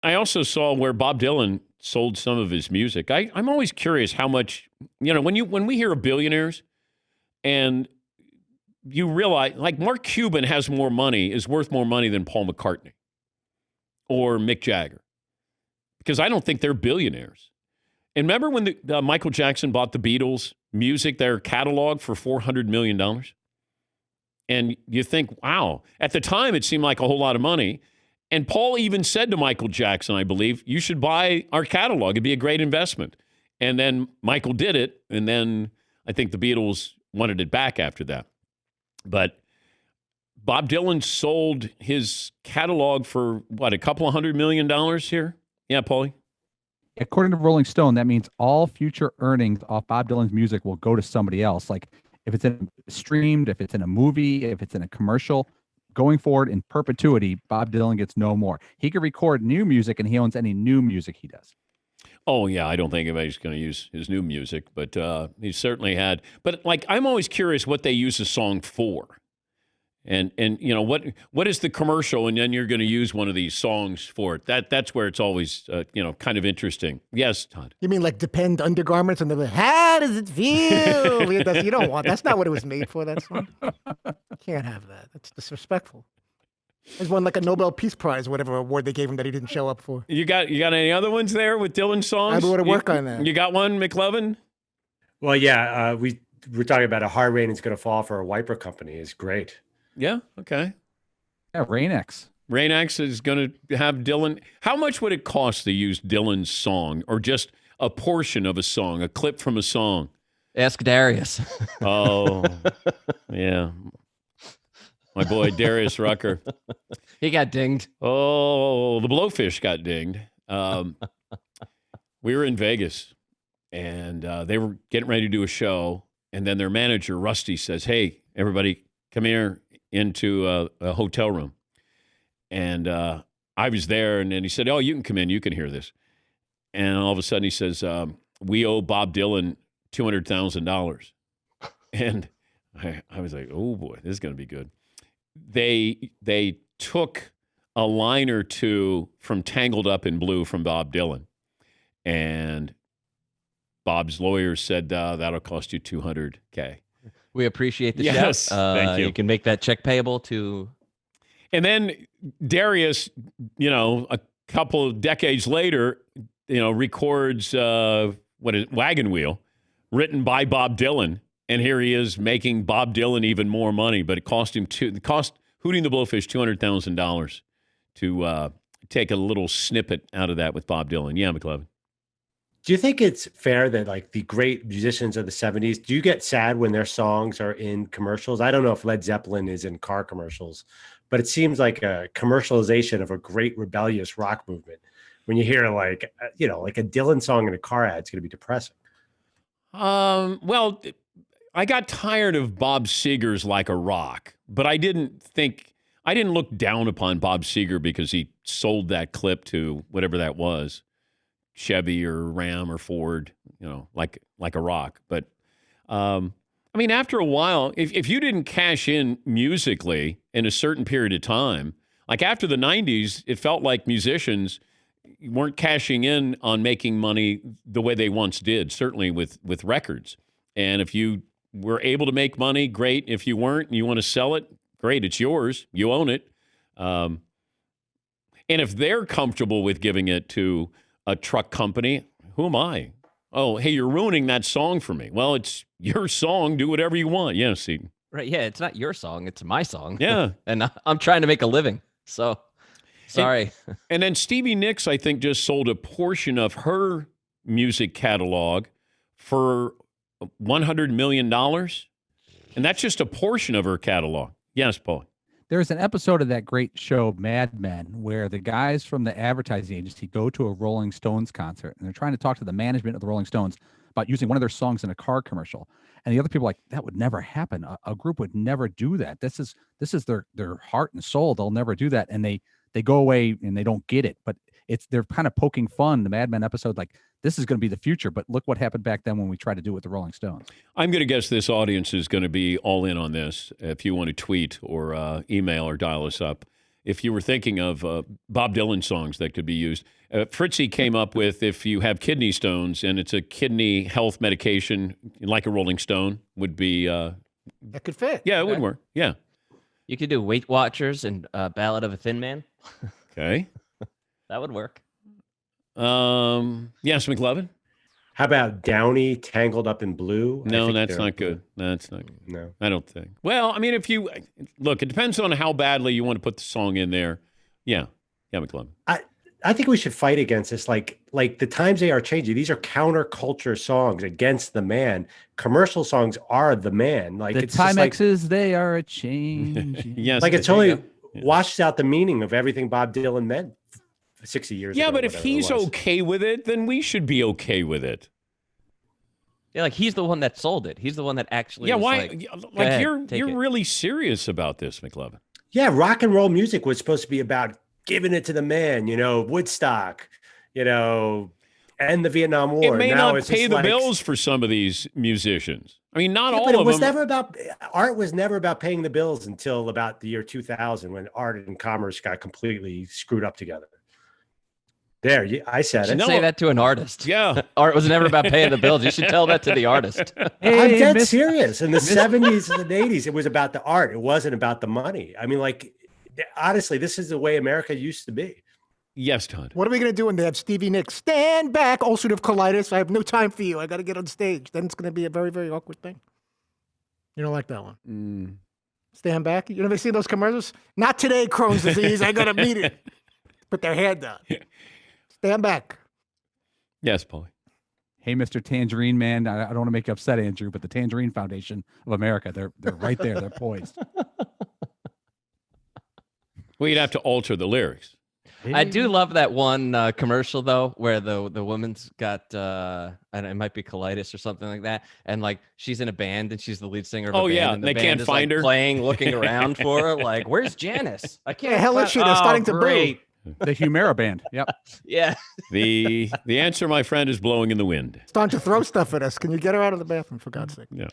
I also saw where Bob Dylan sold some of his music. I'm always curious how much, when we hear of billionaires and you realize, like Mark Cuban has more money, is worth more money than Paul McCartney or Mick Jagger, because I don't think they're billionaires. And remember when Michael Jackson bought the Beatles music, their catalog, for $400 million? And you think, wow, at the time it seemed like a whole lot of money. And Paul even said to Michael Jackson, I believe, you should buy our catalog. It'd be a great investment. And then Michael did it. And then I think the Beatles wanted it back after that. But Bob Dylan sold his catalog for, what, a couple of $100 million here? Yeah, Paulie? According to Rolling Stone, that means all future earnings off Bob Dylan's music will go to somebody else. Like if it's streamed, if it's in a movie, if it's in a commercial, going forward in perpetuity, Bob Dylan gets no more. He can record new music and he owns any new music he does. Oh, yeah, I don't think anybody's going to use his new music, but he certainly had. But, like, I'm always curious what they use a song for. And what is the commercial, and then you're going to use one of these songs for it. That's where it's always, kind of interesting. Yes, Todd? You mean like Depend undergarments and they're like, how does it feel? You don't want, that's not what it was made for, that song. You can't have that. That's disrespectful. He's won like a Nobel Peace Prize, whatever award they gave him that he didn't show up for. You got any other ones there with Dylan songs? I would work on that. You got one, McLovin? Well, yeah, we're talking about a hard rain is going to fall for a wiper company. Is great. Yeah, okay. Yeah, Rain-X. Rain-X is going to have Dylan. How much would it cost to use Dylan's song, or just a portion of a song, a clip from a song? Ask Darius. Oh, yeah. My boy, Darius Rucker. He got dinged. Oh, the Blowfish got dinged. We were in Vegas, and they were getting ready to do a show, and then their manager, Rusty, says, hey, everybody, come here into a hotel room. And I was there, and then he said, oh, you can come in. You can hear this. And all of a sudden he says, we owe Bob Dylan $200,000. And I was like, oh, boy, this is going to be good. They took a line or two from Tangled Up in Blue from Bob Dylan. And Bob's lawyer said, that'll cost you $200K. We appreciate the yes, shout. Thank you. You can make that check payable to... And then Darius, a couple of decades later, records Wagon Wheel, written by Bob Dylan. And here he is making Bob Dylan even more money. But it cost Hootie the Blowfish $200,000 to take a little snippet out of that with Bob Dylan. Yeah, McLovin. Do you think it's fair that, like, the great musicians of the 70s, do you get sad when their songs are in commercials? I don't know if Led Zeppelin is in car commercials, but it seems like a commercialization of a great rebellious rock movement. When you hear like a Dylan song in a car ad, it's going to be depressing. Well, I got tired of Bob Seger's Like a Rock, but I didn't look down upon Bob Seger because he sold that clip to whatever that was. Chevy or Ram or Ford, like a rock. But, after a while, if you didn't cash in musically in a certain period of time, like after the 90s, it felt like musicians weren't cashing in on making money the way they once did, certainly with records. And if you were able to make money, great. If you weren't and you want to sell it, great, it's yours. You own it. And if they're comfortable with giving it to a truck company, who am I? Oh, hey, you're ruining that song for me. Well, it's your song. Do whatever you want. Yeah, Seton. Right, yeah, it's not your song. It's my song. Yeah. And I'm trying to make a living. So, sorry. And then Stevie Nicks, I think, just sold a portion of her music catalog for $100 million. And that's just a portion of her catalog. Yes, Paul. There's an episode of that great show, Mad Men, where the guys from the advertising agency go to a Rolling Stones concert, and they're trying to talk to the management of the Rolling Stones about using one of their songs in a car commercial. And the other people are like, that would never happen. A group would never do that. This is their heart and soul. They'll never do that. And they go away and they don't get it. But they're kind of poking fun, the Mad Men episode, like, this is going to be the future, but look what happened back then when we tried to do it with the Rolling Stones. I'm going to guess this audience is going to be all in on this. If you want to tweet or email or dial us up if you were thinking of Bob Dylan songs that could be used. Fritzy came up with if you have kidney stones and it's a kidney health medication, like a Rolling Stone, would be. That could fit. Yeah, it would work. Yeah. You could do Weight Watchers and Ballad of a Thin Man. Okay. That would work. Yes, McLovin? How about Downey Tangled Up in Blue? No, that's not good. That's not good. No. I don't think. Well, I mean, if you look, it depends on how badly you want to put the song in there. Yeah. Yeah, McLovin. I think we should fight against this. Like the times they are changing. These are counterculture songs against the man. Commercial songs are the man. Like The it's just Timexes, they are a change. Yes. like it's there you totally go. washed out the meaning of everything Bob Dylan meant 60 years ago. Yeah, but if whatever it he's was. okay with it, then we should be okay with it. Yeah, like he's the one that sold it. He's the one that actually. Yeah, was why? Like, Like ahead, you're take it. really serious about this, McLovin. Yeah, rock and roll music was supposed to be about giving it to the man, Woodstock, end the Vietnam War. It may Now not it's pay just the like- bills for some of these musicians. I mean, not Yeah, all but it of was them. never about art. Was never about paying the bills until about the year 2000, when art and commerce got completely screwed up together. There, I said You it. should say that to an artist. Yeah. Art was never about paying the bills. You should tell that to the artist. I'm Hey, dead Miss- serious. In the 70s and 80s, it was about the art. It wasn't about the money. I mean, like, honestly, this is the way America used to be. Yes, Todd. What are we going to do when they have Stevie Nicks? Stand back, ulcerative colitis. I have no time for you. I got to get on stage. Then it's going to be a very, very awkward thing. You don't like that one? Stand back? You never see those commercials? Not today, Crohn's disease. I got a meeting. Put their hand down. Stand back. Yes, Paulie. Hey, Mr. Tangerine Man, I don't want to make you upset, Andrew, but the Tangerine Foundation of America, they're right there. They're poised. Well, you'd have to alter the lyrics. I do love that one commercial though, where the woman's got and it might be colitis or something like that, and like she's in a band and she's the lead singer of a Oh, band, yeah, and the they band can't is, find like, her. playing, looking around for her, like where's Janice? I can't. Yeah, hell is she? They're starting to boo. great. The Humira Band. Yep. Yeah. The answer, my friend, is blowing in the wind. Starting to throw stuff at us. Can you get her out of the bathroom, for God's sake? Yeah.